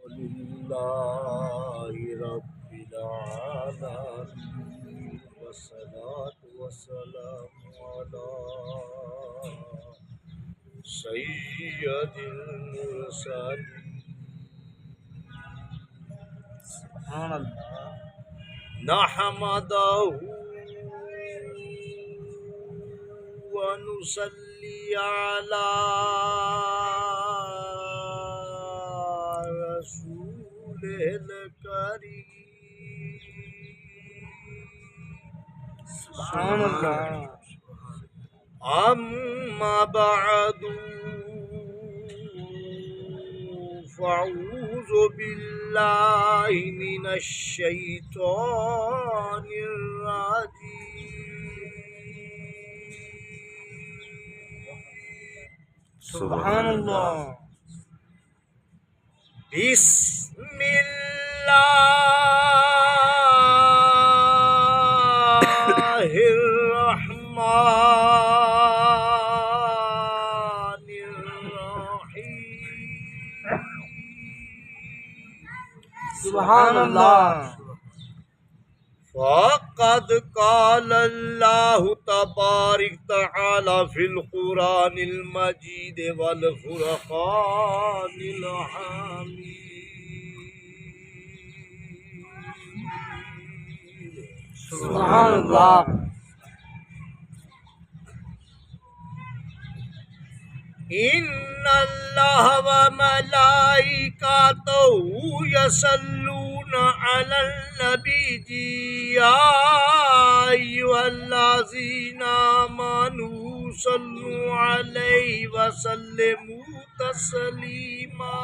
لله رب العالمين والصلاة والسلام على سيد المرسلين سبحان اللہ نحمده ونصلي على رسوله الكريم سبحان اللہ أما بعد فأعوذ بالله من الشيطان الرجيم سبحان اللہ بسم الله الرحمن الرحيم سبحان اللہ فقد قال الله تبارك وتعالى في القرآن المجيد والفرقان الحميد سبحان اللہ إن الله وملائكته يصلون على النبي يا أيها الذين آمنوا صلوا عليه وسلموا تسليما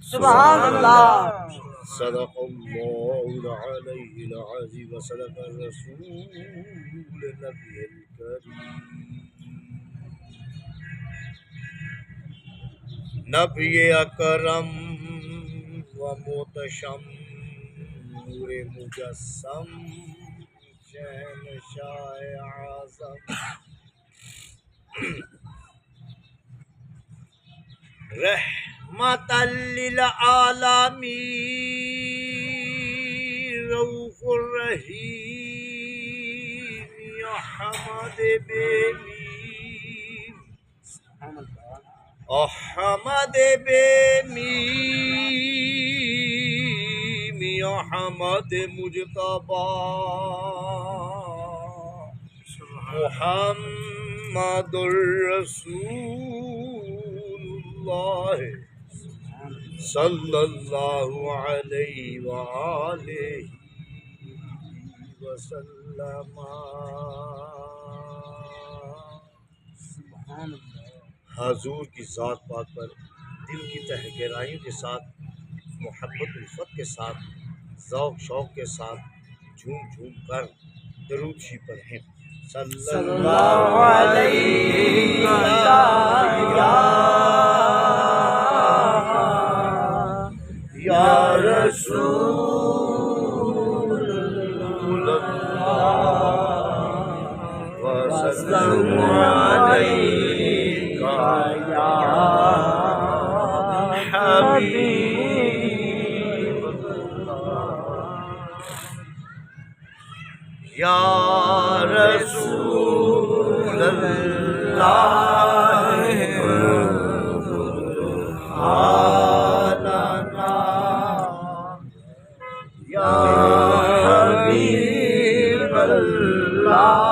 سبحان اللہ صدق الله العلي العظيم وصدق الرسول النبي الكريم نبی اکرم و محتشم نور مجسم شہنشاہ اعظم رحمت للعالمین رؤوف الرحیم یا حمد بمیم احمد بمیم یا حمد مجتبی محمد رسول اللہ صلی اللہ علیہ وآلہ وسلم سبحان اللہ حضور کی ذات پاک پر دل کی تہ گہرائیوں کے ساتھ محبت الفت کے ساتھ ذوق شوق کے ساتھ جھوم جھوم کر درود شریف پڑھیں صلی اللہ علیہ یا رسول اللہ وسلم علیک یا حبیب یا رسول اللہ حالنا یا حبیب اللہ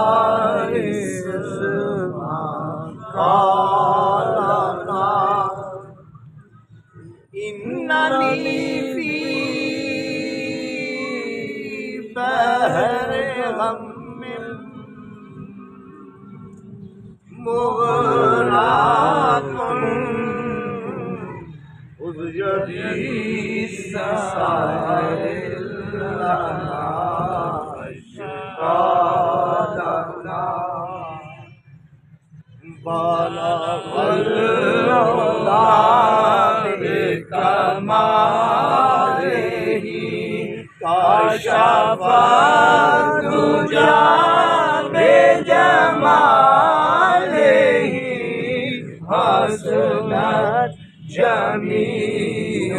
قالنا اننی فی بحر غم مغرق خذ یدی ساحل لنا شفاءنا بالغ العلا بکمالہ کشف الدجی بجمالہ حسنت جمیع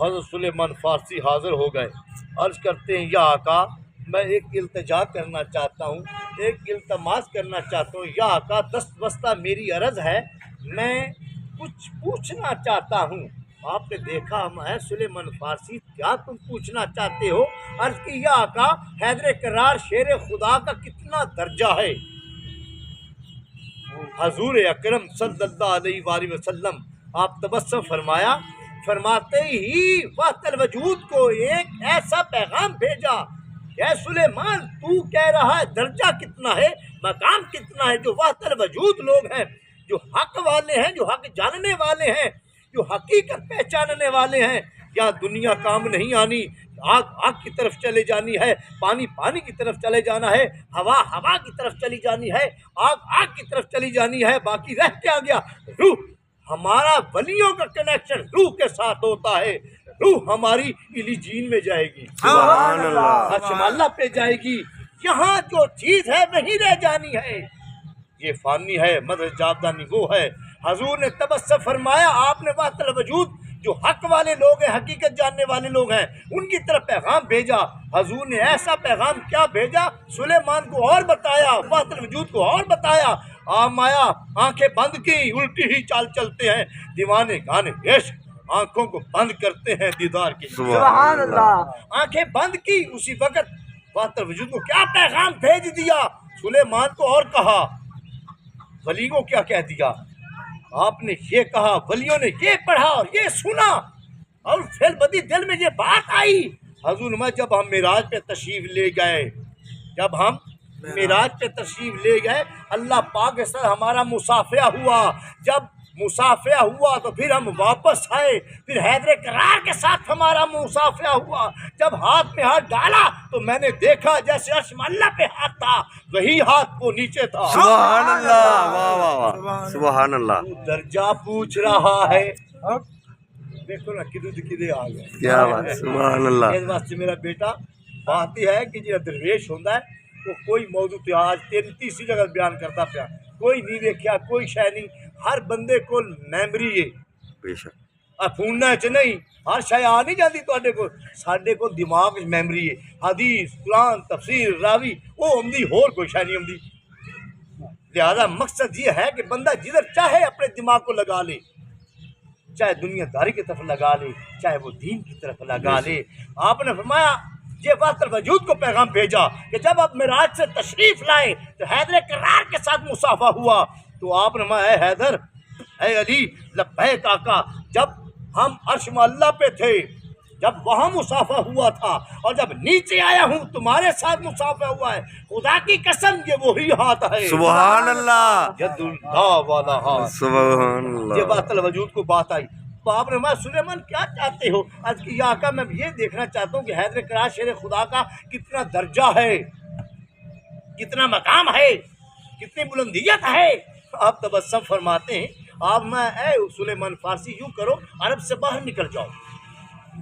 حضرت سلیمان فارسی حاضر ہو گئے، عرض کرتے ہیں یا آقا میں ایک التجا کرنا چاہتا ہوں، ایک التماس کرنا چاہتا ہوں، یا آقا دست بستہ میری عرض ہے، میں کچھ پوچھنا چاہتا ہوں۔ آپ نے دیکھا ہم ہے سلیمان فارسی، کیا تم پوچھنا چاہتے ہو؟ عرض کی یا آقا حیدر کرار شیر خدا کا کتنا درجہ ہے؟ حضور اکرم صلی اللہ علیہ وآلہ وسلم آپ تبسم فرمایا، فرماتے ہی وحدت الوجود کو ایک ایسا پیغام بھیجا کہ اے سلیمان تو کہہ رہا ہے درجہ کتنا ہے، مقام کتنا ہے؟ جو وحدت الوجود لوگ ہیں، جو حق والے ہیں، جو حق جاننے والے ہیں، جو حقیقت پہچاننے والے ہیں، یا دنیا کام نہیں آنی، آگ آگ کی طرف چلے جانی ہے، پانی پانی کی طرف چلے جانا ہے، ہوا ہوا کی طرف چلی جانی ہے، آگ آگ کی طرف چلی جانی ہے، باقی رہ کیا گیا؟ روح۔ ہمارا ولیوں کا کنیکشن روح کے ساتھ ہوتا ہے، روح ہماری علیجین میں جائے گی، سبحان اللہ، عرش اللہ پہ جائے گی، یہاں جو چیز ہے وہیں رہ جانی ہے، یہ فانی ہے، مدر جاودانی وہ ہے۔ حضور نے تبسم فرمایا، آپ نے وحدت الوجود جو حق والے لوگ ہیں، حقیقت جاننے والے لوگ ہیں، ان کی طرف پیغام بھیجا۔ حضور نے ایسا پیغام کیا بھیجا؟ سلیمان کو اور بتایا، وحدت الوجود کو اور بتایا۔ آیا آنکھیں بند کی، الٹی ہی چال چلتے ہیں، دیوانے گانے عشق آنکھوں کو بند کرتے ہیں دیدار کے لیے۔ سبحان اللہ۔ آنکھیں بند کی، اسی وقت وحدت الوجود کو کیا پیغام بھیج دیا؟ سلیمان کو اور کہا، ولی کو کیا کہہ دیا؟ آپ نے یہ کہا، ولیوں نے یہ پڑھا اور یہ سنا، اور پھر بدی دل میں یہ بات آئی۔ حضور میں جب ہم معراج پہ تشریف لے گئے، جب ہم معراج پہ تشریف لے گئے، اللہ پاک کے ساتھ ہمارا مصافحہ ہوا۔ جب مصافحہ ہوا تو پھر ہم واپس آئے، پھر حیدر کرار کے ساتھ ہمارا مصافحہ ہوا۔ جب ہاتھ میں ہاتھ ڈالا تو میں نے دیکھا جیسے عرش اللہ پہ ہاتھ تھا، وہی ہاتھ وہ نیچے تھا۔ سبحان اللہ، واہ واہ واہ، سبحان اللہ، تو درجہ پوچھ رہا ہے، دیکھو نا کدے آ گئے، کیا بات، سبحان اللہ، اس واسطے میرا بیٹا بات یہ ہے کہ جو درویش ہوتا ہے وہ کوئی موضوع تو آج تیسری جگہ بیان کرتا پیا، کوئی نہیں دیکھا، کوئی شے نہیں، ہر بندے کو میمری ہے، بے شک، فوننا چ نہیں، ہر شے آ نہیں جاتی تے کو، ساڈے کو دماغ میمری ہے، حدیث قرآن تفسیر راوی وہ آمدی، ہور کوئی شے نہیں آمدی۔ لہذا مقصد یہ ہے کہ بندہ جدھر چاہے اپنے دماغ کو لگا لے، چاہے دنیا داری کی طرف لگا لے، چاہے وہ دین کی طرف لگا لے۔ آپ نے فرمایا یہ وحدت الوجود کو پیغام بھیجا کہ جب آپ معراج سے تشریف لائے تو حیدر کرار کے ساتھ مصافحہ ہوا، تو آپ نے فرمایا اے حیدر، اے علی، لبیک آقا، جب ہم عرش اللہ پہ تھے، جب وہاں مصافحہ ہوا تھا، اور جب نیچے آیا ہوں تمہارے ساتھ مصافحہ ہوا ہے، خدا کی قسم یہ وہی ہاتھ ہے، سبحان اللہ، ید اللہ والا ہاتھ۔ سبحان یہ اللہ، وحدت الوجود کو بات آئی۔ تو آپ نے فرمایا سلیمان کیا چاہتے ہو؟ عرض کی یا آقا میں یہ دیکھنا چاہتا ہوں کہ حیدر کرار شیر خدا کا کتنا درجہ ہے، کتنا مقام ہے، کتنی بلندیت ہے۔ آپ تبسم فرماتے ہیں، آپ میں اے سلیمان فارسی یوں کرو، عرب سے باہر نکل جاؤ،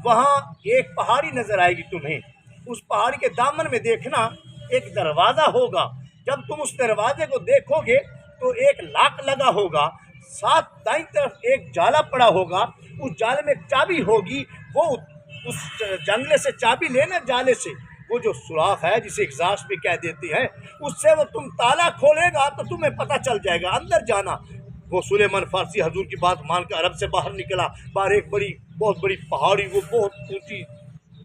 وہاں ایک پہاڑی نظر آئے گی تمہیں، اس پہاڑی کے دامن میں دیکھنا ایک دروازہ ہوگا، جب تم اس دروازے کو دیکھو گے تو ایک لاک لگا ہوگا، ساتھ دائیں طرف ایک جالا پڑا ہوگا، اس جالے میں ایک چابی ہوگی، وہ اس جنگلے سے چابی لینا، جالے سے وہ جو سوراخ ہے جسے ایگزاسٹ بھی کہہ دیتے ہیں، اس سے وہ تم تالا کھولے گا تو تمہیں پتہ چل جائے گا اندر جانا۔ وہ سلیمان فارسی حضور کی بات مان کر عرب سے باہر نکلا، باہر ایک بہت بڑی پہاڑی، وہ بہت اونچی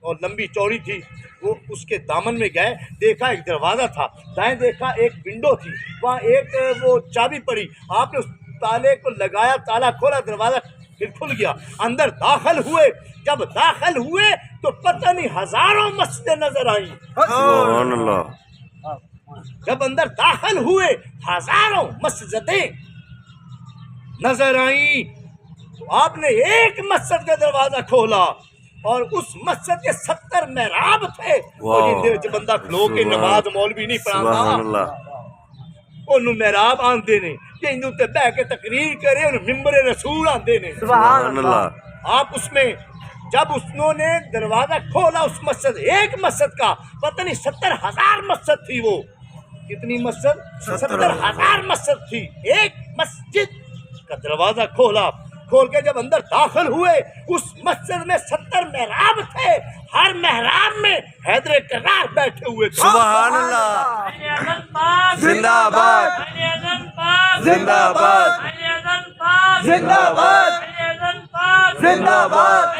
اور لمبی چوڑی تھی، وہ اس کے دامن میں گئے، دیکھا ایک دروازہ تھا، دائیں دیکھا ایک ونڈو تھی، وہاں ایک وہ چابی پڑی، آپ نے اس تالے کو لگایا، تالا کھولا، دروازہ پھر کھل گیا، اندر داخل ہوئے۔ جب داخل ہوئے تو پتہ نہیں ہزاروں مسجدیں نظر آئیں، سبحان اللہ، جب اندر داخل ہوئے ہزاروں مسجدیں نظر آئیں، تو آپ نے ایک مسجد کا دروازہ کھولا، اور اس مسجد کے 70 محراب تھے، اور ان دے بندہ کھلو کے نماز مولوی نہیں سبحان پڑھاتا، اللہ، انہوں محراب آندے نے، کہ اندوں تے بہ کے تقریر کرے، انہوں ممبر رسول آندے نے۔ سبحان اللہ، آپ اس میں جب انہوں نے دروازہ کھولا اس مسجد، ایک مسجد کا پتہ نہیں 70,000 مسجد تھی، وہ کتنی مسجد؟ 70,000 مسجد تھی، ایک مسجد کا دروازہ کھولا، کھول کے جب اندر داخل ہوئے، اس مسجد میں 70 محراب تھے، ہر محراب میں حیدر کرار بیٹھے ہوئے تھے۔ سبحان اللہ، زندہ باد، زندہ باد، زندہ باد، زندہ باد،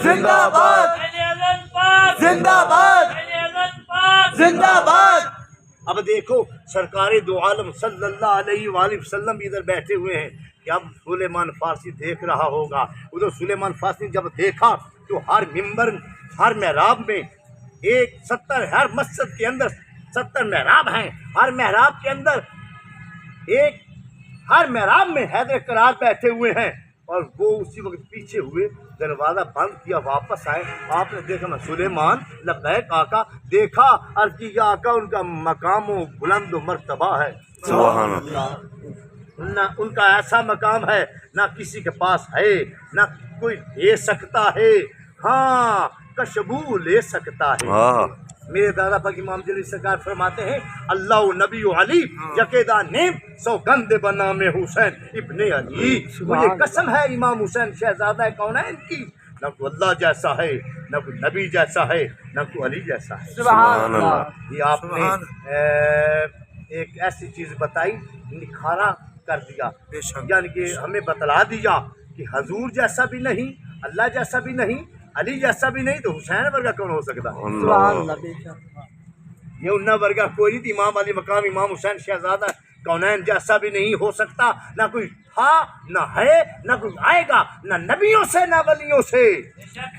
زندہ باد، زندہ باد، زندہ باد۔ اب دیکھو سرکار دو عالم صلی اللہ علیہ وآلہ وسلم بھی ادھر بیٹھے ہوئے ہیں کہ اب سلیمان فارسی دیکھ رہا ہوگا۔ ادھر سلیمان فارسی جب دیکھا تو ہر ممبر، ہر محراب میں ایک 70، ہر مسجد کے اندر 70 محراب ہیں، ہر محراب کے اندر ایک، ہر محراب میں حیدر کرار بیٹھے ہوئے ہیں۔ اور وہ اسی وقت پیچھے ہوئے، دروازہ بند کیا، واپس آئے۔ آپ نے دیکھا میں سلیمان لبیک آقا، دیکھا عرض کی یا آقا ان کا مقام و بلند و مرتبہ ہے، سبحان اللہ، نہ ان کا ایسا مقام ہے نہ کسی کے پاس ہے، نہ کوئی لے سکتا ہے، ہاں کشبو لے سکتا ہے۔ واہ، میرے دادا پاک امام جلی سرکار فرماتے ہیں اللہ نبی علی یقیدہ نیم سوگند بنام حسین ابن علی، مجھے قسم ہے امام حسین شہزادہ کونین کی، نہ کوئی اللہ جیسا ہے، نہ کوئی نبی جیسا ہے، نہ کوئی علی جیسا ہے۔ سبحان اللہ، یہ آپ نے ایک ایسی چیز بتائی، نکھارا کر دیا، یعنی کہ ہمیں بتلا دیا کہ حضور جیسا بھی نہیں، اللہ جیسا بھی نہیں، علی جیسا بھی نہیں، تو حسین ورگا کون ہو سکتا ہے؟ اللہ، یہ انہا ورگا کوئی نہیں تھی۔ امام علی مقام امام حسین شہزادہ کونین جیسا بھی نہیں ہو سکتا، نہ کوئی تھا، نہ ہے، نہ کوئی آئے گا، نہ نبیوں سے نہ ولیوں سے،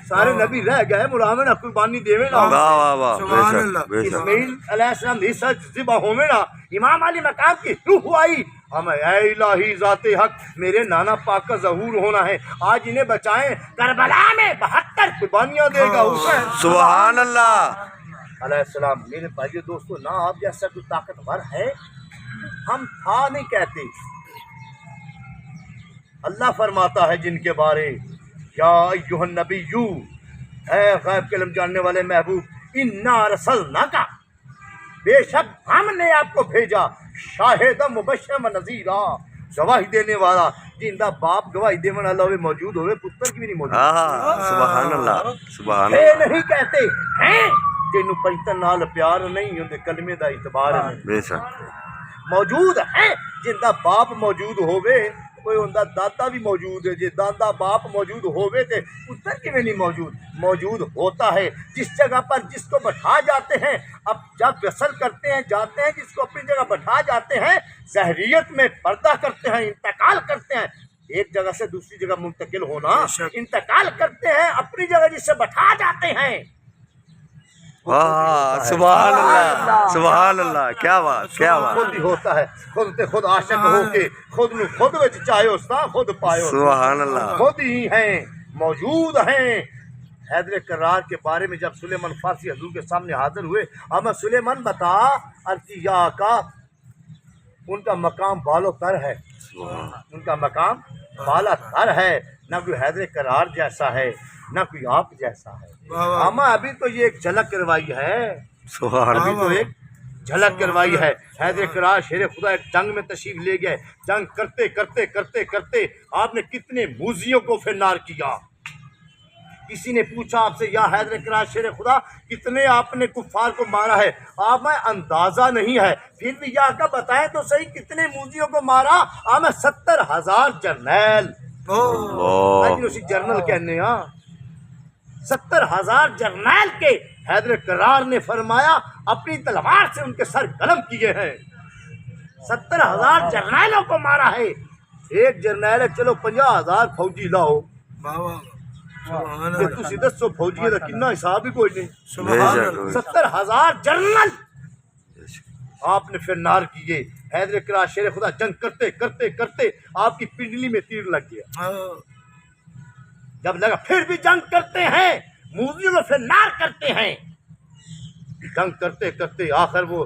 سارے نبی رہ گئے، ملامے نہ قربانی دیوے نہ، واہ واہ واہ، بے شک بے شک، اسماعیل علیہ السلام بھی سچ ذبح ہوئے نا، امام علی مقام کی روح آئی، ہمیں اے الہی ذات حق میرے نانا پاک کا ظہور ہونا ہے، آج انہیں بچائیں، کربلا میں 72 قربانیاں دے گا حسین سبحان اللہ، علیہ السلام۔ میرے بھائیو دوستو، نہ آپ جیسا کوئی طاقتور ہے، ہم تھا نہیں کہتے، اللہ فرماتا ہے جن کے بارے، یا ایھا النبیو، اے غیب کے علم جاننے والے محبوب، انا ارسلناک، بے شک ہم نے آپ کو بھیجا، شاہدا مبشرا نذیرا، گواہی دینے والا، جندہ باپ گواہی دینے والا ہوئے موجود ہوئے، پتر کی بھی نہیں موجود، ہاں سبحان اللہ، سبحان ہے اللہ، نہیں کہتے ہیں جنوں 75 نال پیار نہیں ہوندے، کلمے دا اعتبار نہیں، بے شک، موجود ہے، جندہ باپ موجود ہوئے، کوئی اندہ دادا بھی موجود ہے، جی دادا باپ موجود ہوئے تھے، پتر کی بھی نہیں موجود، موجود ہوتا ہے جس جگہ پر جس کو بٹھا جاتے ہیں، اب جب وصل کرتے ہیں جاتے ہیں، جس کو اپنی جگہ بٹھا جاتے ہیں، ظاہریت میں پردہ کرتے ہیں، انتقال کرتے ہیں، ایک جگہ سے دوسری جگہ منتقل ہونا، انتقال کرتے ہیں، اپنی جگہ جس سے بٹھا جاتے ہیں، واہ سبحان اللہ، سبحان اللہ، کیا بات، کیا بات، خود ہی ہوتا ہے، خود تے خود عاشق ہو کے خود نو خود وچ چاہیو سا خود پایو، سبحان اللہ، خود ہی ہیں، موجود ہیں۔ حیدر کرار کے بارے میں جب سلیمان فارسی حضور کے سامنے حاضر ہوئے، ہمیں سلیمان بتا، عرضی یا آقا ان کا مقام بالو تر ہے، ان کا مقام بالا تر ہے، نہ کوئی حیدر کرار جیسا ہے، نہ کوئی آپ جیسا ہے۔ ہمیں ابھی تو یہ ایک جھلک کروائی ہے، سبحان ابھی اللہ، تو ایک جھلک کروائی ہے۔ حیدر کرار شیر خدا ایک جنگ میں تشریف لے گئے، جنگ کرتے کرتے کرتے کرتے آپ نے کتنے موذیوں کو فرنار کیا۔ کسی نے پوچھا آپ سے، یا حیدر کرار شیر خدا کتنے آپ نے کفار کو مارا ہے؟ آپ میں اندازہ نہیں ہے، پھر بھی یا کا بتائیں تو صحیح کتنے موذیوں کو مارا؟ آپ میں 70,000 جرنیل، اللہ، اسی جرنل کہنے، ہاں 70,000 جرنیل کے حیدر کرار نے فرمایا اپنی تلوار سے ان کے سر قلم کیے ہیں۔ 70,000 جرنیلوں کو مارا ہے، ایک جرنیل ہے، چلو 50,000 فوجی لاؤ، کہ تسی دسو فوجی دا کنا حساب ہی کوئی نہیں، بے شک، 70,000 جرنل آپ نے پھر نار کیے۔ حیدر کرار شیر خدا جنگ کرتے کرتے کرتے آپ کی پنڈلی میں تیر لگ گیا، جب لگا پھر بھی جنگ کرتے ہیں، موذیوں کو پھر نار کرتے ہیں، جنگ کرتے کرتے آخر وہ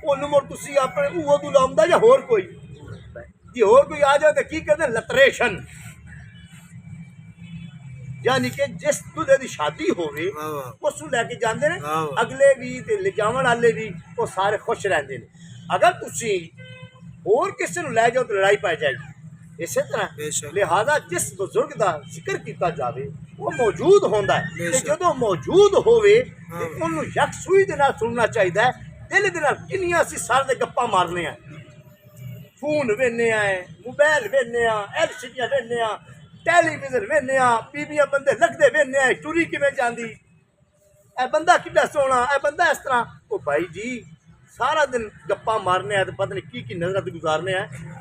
ਉਹਨੂੰ ਮੁੜ ਤੁਸੀਂ ਆਪਣੇ ਉਹ ਤੋਂ ਲਾਉਂਦਾ ਜਾਂ ਹੋਰ ਕੋਈ ਜੇ ਹੋਰ ਕੋਈ ਆ ਜਾਏ ਤਾਂ ਕੀ ਕਰਦੇ ਲਤਰੇਸ਼ਨ, ਯਾਨੀ ਕਿ ਜਿਸ ਦੁੱਲੇ ਦੀ ਸ਼ਾਦੀ ਹੋਵੇ ਉਸ ਨੂੰ ਲੈ ਕੇ ਜਾਂਦੇ ਨੇ, ਅਗਲੇ ਵੀ ਤੇ ਲਿਜਾਵਣ ਵਾਲੇ ਵੀ ਉਹ ਸਾਰੇ ਖੁਸ਼ ਰਹਿੰਦੇ ਨੇ। ਅਗਰ ਤੁਸੀਂ ਹੋਰ ਕਿਸੇ ਨੂੰ ਲੈ ਜਾਓ ਤਾਂ ਲੜਾਈ ਪੈ ਜਾਏਗੀ। ਇਸੇ ਤਰ੍ਹਾਂ ਲਿਹਾਜ਼ਾ ਜਿਸ ਬਜ਼ੁਰਗ ਦਾ ਜ਼ਿਕਰ ਕੀਤਾ ਜਾਵੇ ਉਹ ਮੌਜੂਦ ਹੁੰਦਾ ਹੈ, ਤੇ ਜਦੋਂ ਮੌਜੂਦ ਹੋਵੇ ਤੇ ਉਹਨੂੰ ਯਕਸੂਈ ਦੇ ਨਾਲ ਸੁਣਨਾ ਚਾਹੀਦਾ ਹੈ। ਦਿਲ ਦੇ ਨਾਲ ਕਿੰਨੀਆਂ ਅਸੀਂ ਸਾਰੇ ਦੇ ਗੱਪਾਂ ਮਾਰਨੇ ਆ, ਫੋਨ ਵੇਖਨੇ ਆ, ਮੋਬਾਈਲ ਵੇਖਨੇ ਆ, ਐਲਸੀਡੀਆਂ ਵੇਖਨੇ ਆ, ਟੈਲੀਵਿਜ਼ਨ ਵੇਖਨੇ ਆ, ਬੀਬੀਆਂ ਬੰਦੇ ਲੱਗਦੇ ਵੇਖਨੇ ਆ, ਟੁਰੀ ਕਿਵੇਂ ਜਾਂਦੀ, ਇਹ ਬੰਦਾ ਕਿੱਡਾ ਸੋਹਣਾ, ਇਹ ਬੰਦਾ ਇਸ ਤਰ੍ਹਾਂ। ਉਹ ਭਾਈ ਜੀ ਸਾਰਾ ਦਿਨ ਗੱਪਾਂ ਮਾਰਨੇ ਆ ਤੇ ਪਤਾ ਨਹੀਂ ਕੀ ਨਜ਼ਰਾਂ ਤੇ ਗੁਜ਼ਾਰਨੇ ਆ।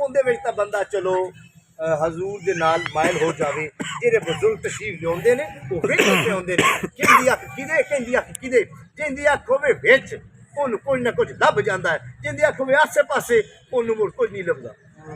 ਉਹਦੇ ਵਿੱਚ ਤਾਂ ਬੰਦਾ ਚਲੋ ਹਜ਼ੂਰ ਦੇ ਨਾਲ ਮਾਇਲ ਹੋ ਜਾਵੇ। ਜਿਹੜੇ ਬਜ਼ੁਰਗ ਤਸ਼ਰੀਫ ਲਿਆਉਂਦੇ ਨੇ ਉਹ ਵਿੱਚ ਆਉਂਦੇ ਨੇ, ਕਹਿੰਦੀ ਅੱਖ ਕਿਹਦੇ, ਕਹਿੰਦੀ ਅੱਖ ਕਿਹਦੇ, ਜਿੰਦੀ ਅੱਖ ਹੋਵੇ ਵਿੱਚ ਉਹਨੂੰ ਕੋਈ ਨਾ ਕੁਝ ਲੱਭ ਜਾਂਦਾ ਹੈ, ਜਿੰਦੀ ਅੱਖ ਹੋਵੇ ਆਸੇ ਪਾਸੇ ਉਹਨੂੰ ਮੁੜ ਕੁਝ ਨਹੀਂ ਲੱਭਦਾ।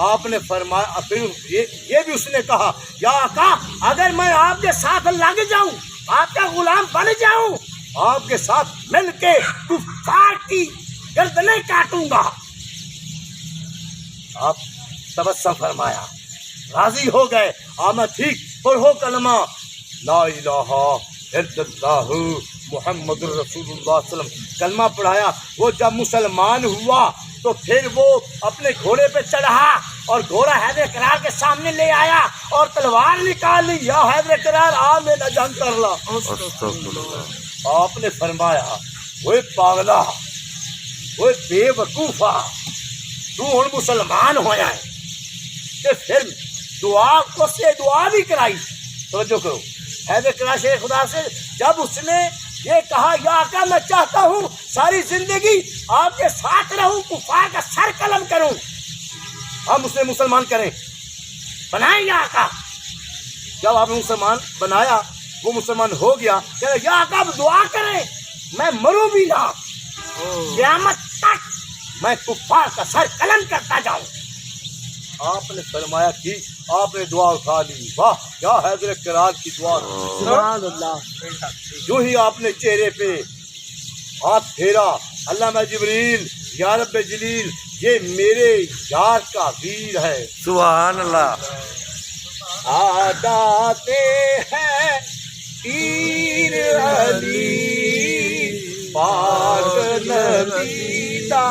آپ نے فرمایا، پھر یہ بھی اس نے کہا یا آقا اگر میں آپ کے ساتھ لگ جاؤں، آپ کا غلام بن جاؤں، آپ کے ساتھ مل کے کفار کی گردنیں کاٹوں گا۔ آپ تبسم فرمایا، راضی ہو گئے۔ آمد ٹھیک پڑھو کلمہ لا الہ الا اللہ محمد رسول اللہ صلی اللہ علیہ وسلم، کلمہ پڑھایا۔ وہ جب مسلمان ہوا تو پھر وہ اپنے گھوڑے پہ چڑھا اور گھوڑا حیدر کرار کے سامنے لے آیا اور تلوار نکالی، یا حیدر کرار آ میرا جنگ کر لا۔ آپ نے فرمایا وہ پاگلا، وہ بے وقوفا، تو ہن مسلمان ہویا ہے کہ پھر دعا کو سے دعا بھی کرائی۔ توجہ کرو، حیدر کرار شیر خدا سے جب اس نے یہ کہا یا آقا میں چاہتا ہوں ساری زندگی آپ کے ساتھ رہوں، کفار کا سر قلم کروں، ہم اسے مسلمان کریں، بنائیں یا آقا۔ جب آپ نے مسلمان بنایا، وہ مسلمان ہو گیا، کہ یا آقا اب دعا کریں میں مروں بھی نہ، قیامت تک میں کفار کا سر قلم کرتا جاؤں۔ آپ نے فرمایا کہ آپ نے دعا اٹھا لی، واہ یا حیدر کرار کی دعا، سبحان اللہ۔ جو ہی آپ نے چہرے پہ ہاتھ پھیرا، علامہ جبریل یا رب جلیل یہ میرے یار کا ویر ہے، سبحان اللہ۔ آداتے ہیں پیر علی پاک نبی دا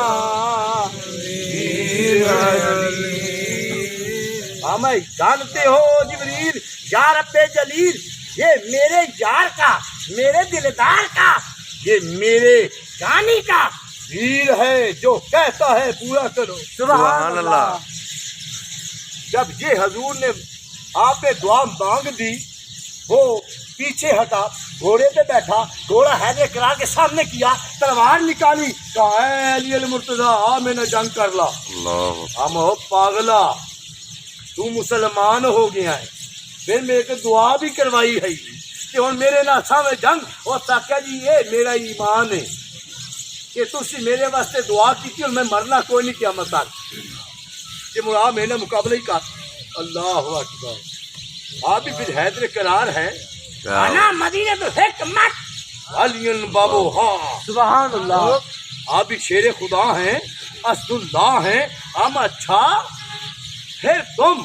پیر علی۔ ہمیں جانتے ہو جبریل یا رب جلیل یہ میرے یار کا، میرے دلدار کا، یہ میرے جانی کا ویر ہے، جو کہتا ہے پورا کرو، سبحان اللہ۔ جب یہ حضور نے آپ نے دعا مانگ دی، وہ پیچھے ہٹا، گھوڑے پہ بیٹھا، گھوڑا حیدر کرار کے سامنے کیا، تلوار نکالی، کہا اے علی المرتضیٰ آ میں نے جنگ کر لا۔ ہم ہو پاگلا، تو مسلمان ہو گیا ہے، پھر میرے کو دعا بھی کروائی ہے کہ ہوں میرے نال سامنے جنگ، اور تاکہ جی یہ میرا ایمان ہے کہ تسی میرے واسطے دعا کی اور میں مرنا کوئی نہیں قیامت تک، کہ مرا میں نے مقابلہ ہی کر۔ اللہ اکبر۔ آپ بھی پھر حیدر کرار ہے، انا مدینہ الحکمت علی بابو، ہاں سبحان اللہ۔ آپ بھی شیر خدا ہیں، اسد اللہ ہیں، ہم اچھا پھر تم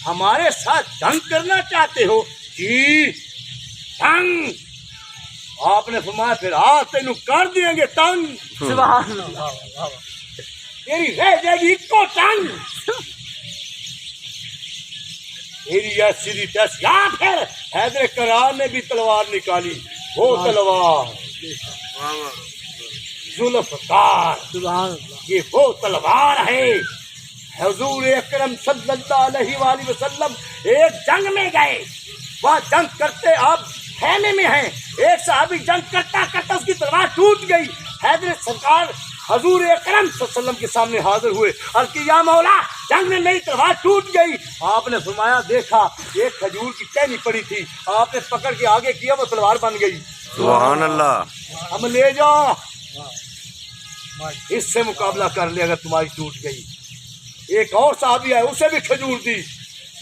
ہمارے ساتھ جنگ کرنا چاہتے ہو؟ جی جنگ۔ آپ نے فرمایا پھر آ تینوں کر دیں گے تنگ، سبحان اللہ۔ تیری رہ جائے گی ایک کو ٹنگ، تیری ایسی تیس۔ یا پھر حیدر کرار نے بھی تلوار نکالی، وہ تلوار ذوالفقار، سبحان اللہ۔ یہ وہ تلوار ہے۔ حضور اکرم صلی اللہ علیہ وآلہ وسلم ایک جنگ میں گئے، وہاں جنگ کرتے آپ خیمے میں ہیں، ایک صحابی جنگ کرتا کرتا اس کی تلوار ٹوٹ گئی، حیدر سرکار حضور اکرم صلی اللہ علیہ وسلم کے سامنے حاضر ہوئے، عرض کی یا مولا جنگ میں میری تلوار ٹوٹ گئی۔ آپ نے فرمایا دیکھا ایک کھجور کی ٹہنی پڑی تھی، آپ نے پکڑ کے آگے کیا، وہ تلوار بن گئی۔ سبحان اللہ۔ ہم لے جاؤ، اس سے مقابلہ کر لے اگر تمہاری ٹوٹ گئی۔ ایک اور صحابی ہے، اسے بھی کھجور دی،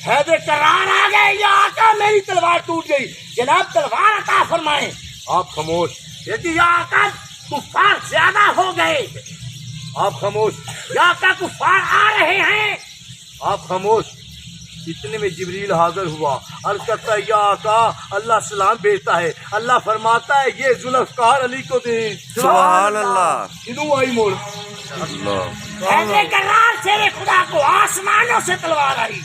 حیدر کرار آ گئے، یا آقا میری تلوار ٹوٹ گئی، جناب تلوار عطا فرمائیں۔ آپ خاموش، لیکن یا آقا کفار زیادہ ہو گئے، آپ خاموش، یا آقا کفار آ رہے ہیں، آپ خاموش۔ اتنے میں جبریل حاضر ہوا، عرض کرتا ہے یا آقا اللہ سلام بھیجتا ہے، اللہ فرماتا ہے یہ ذوالفقار علی کو دے۔ سبحان اللہ۔ کدوں آئی موڑ؟ اللہ۔ حیدر کرار شیر خدا کو آسمانوں سے تلوار آئی،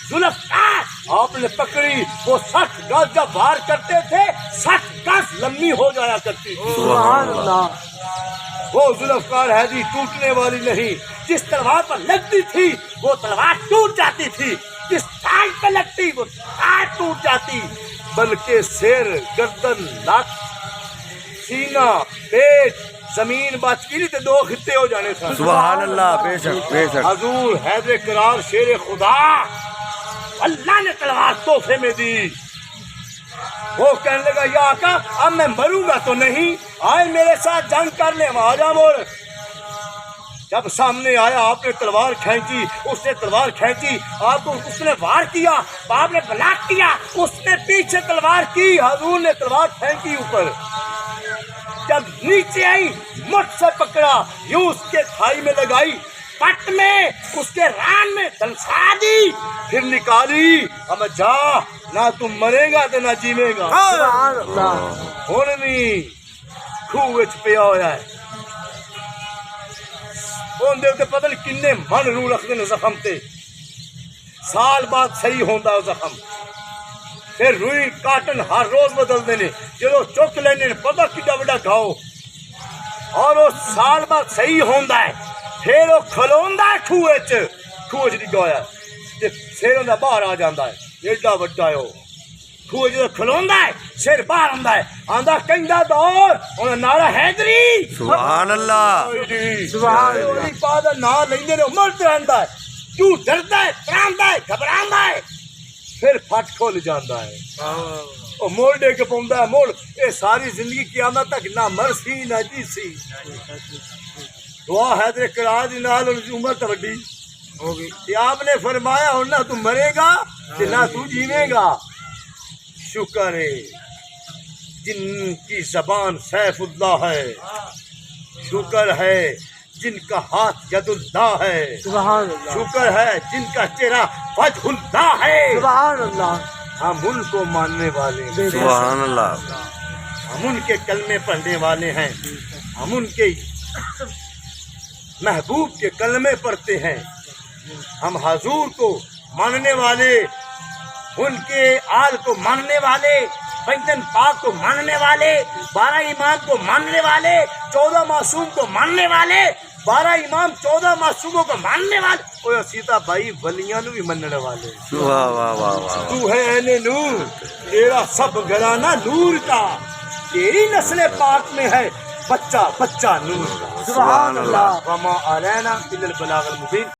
ذوالفقار آپ نے پکڑی، وہ 60 گز جب وار کرتے تھے 60 گز لمبی ہو جایا کرتی تھی۔ سبحان اللہ۔ وہ ذوالفقار حیدری ٹوٹنے والی نہیں، جس تلوار پر لگتی تھی وہ تلوار ٹوٹ جاتی تھی، جس تاج پہ لگتی وہ تاج ٹوٹ جاتی، بلکہ سر، گردن، ناک، سینہ، پیٹ، زمین بچ کی نہیں تو 2 خطے ہو جانے تھے۔ سبحان اللہ۔ بے شک بے شک۔ حضور حیدر کرار شیر خدا، اللہ نے تلوار تحفے میں دی۔ وہ کہنے لگا یا آقا اب میں مروں گا تو نہیں، آئے میرے ساتھ جنگ کر لیں، آ جا موڑ۔ جب سامنے آیا آپ نے تلوار کھینچی، اس نے تلوار کھینچی، آپ کو اس نے وار کیا، آپ نے بلاک کیا، اس نے پیچھے تلوار کی، حضور نے تلوار پھینکی اوپر، جب نیچے آئی مٹھ سے پکڑا، یوں اس کے تھائی میں لگائی، پٹ میں اس کے ران میں دلسا دی، پھر نکالی، اب جا نہ تم مرے گا تو نہ جیوے گا۔ سبحان اللہ ہن نہیں خوہ وچ پیا ہویا ہے، اون دے تے پتہ نہیں کنے من روح رکھدے نے زخم تے، سال بعد صحیح ہوندا زخم، پھر روئی کاٹن ہر روز بدلتے ہیں، جدو چک لینے پتا کڈا وڈا گھاؤ، اور وہ سال بعد صحیح ہوندا ہے، پھر وہ کھلوندا ہے کھوہ چ ڈگا ہویا تے سر ہوندا باہر آ جاندا ہے، ایڈا وڈا ہے وہ کھوہ جدو کھلوندا ہے سر باہر آندا ہے، آندا کہندا دور انہاں نعرہ حیدری سبحان اللہ سبحان اللہ اللہ پاک دا نام لیندے نے مرد رہندا ہے، کیوں ڈردا ہے، تراندا ہے، گھبراندا ہے، پھر پھٹ کھل جاتا ہے، وہ موڑ دے کے پوندا ہے، موڑ یہ ساری زندگی قیامت تک نہ مرسی نہ جیسی، دعا حیدر کرا دی نال عمر تو وڈی ہو گئی، کہ آپ نے فرمایا ہن نہ تو مرے گا کہ نہ تو جیوے گا۔ شکر ہے جن کی زبان سیف اللہ ہے، شکر ہے جن کا ہاتھ ید اللہ ہے، سبحان اللہ شکر ہے جن کا چہرہ وجہ اللہ ہے، سبحان اللہ ہم ان کو ماننے والے ہیں، سبحان اللہ ہم ان کے کلمے پڑھنے والے ہیں، ہم ان کے محبوب کے کلمے پڑھتے ہیں، ہم حضور کو ماننے والے، ان کے آل کو ماننے والے، بندن پاک کو ماننے والے، 12 امام کو ماننے والے، 14 معصوم کو ماننے والے، 12 امام 14 معصوموں کو ماننے والے، اور سیتا بھائی ولیاں نو بھی مننے والے۔ واہ واہ واہ واہ تو ہے اہل نور، تیرا سب گھرانہ نور کا، تیری نسل پاک میں ہے بچہ بچہ نور کا۔ سبحان اللہ وما علینا الا البلاغ المبین۔